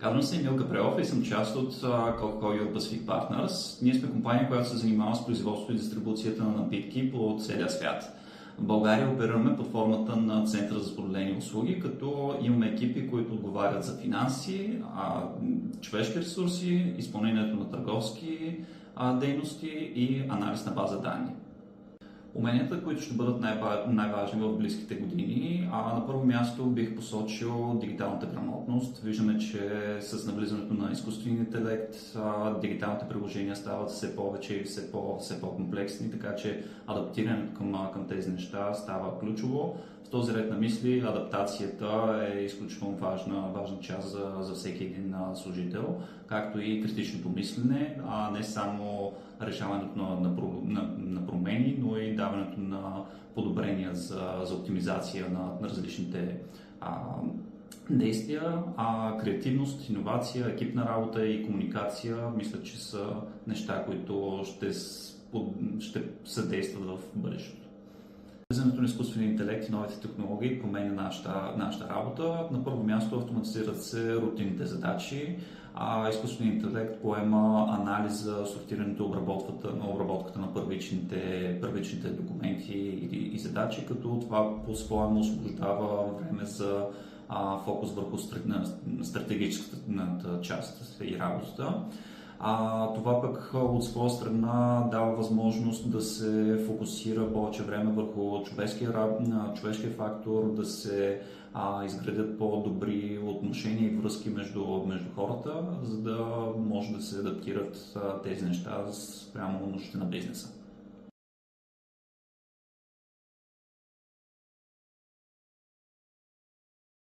Казвам се Емил Габрелов и съм част от Coca-Cola Europe Pacific Partners. Ние сме компания, която се занимава с производството и дистрибуцията на напитки по целия свят. В България оперираме под формата на Център за споделени услуги, като имаме екипи, които отговарят за финанси, човешки ресурси, изпълнението на търговски дейности и анализ на база данни. Уменията, които ще бъдат най-важни в близките години, на първо място бих посочил дигиталната грамотност. Виждаме, че с навлизането на изкуствен интелект, дигиталните приложения стават все повече и все по-комплексни, така че адаптирането към тези неща става ключово. В този ред на мисли адаптацията е изключително важна част за всеки един служител, както и критичното мислене, не само решаването на промени, но и даването на подобрения за оптимизация на различните действия. Креативност, иновация, екипна работа и комуникация мисля, че са неща, които ще съдействат в бъдещето. Влизането на изкуствения интелект и новите технологии променя нашата работа. На първо място автоматизират се рутинните задачи, изкуственият интелект поема анализа, сортирането, обработката на първичните документи и задачи, като това по-своему освобождава време за фокус върху стратегическата част и работата. Това пък от своя страна дава възможност да се фокусира повече време върху човешкия фактор, да се изградят по-добри отношения и връзки между хората, за да може да се адаптират тези неща спрямо нуждите на бизнеса.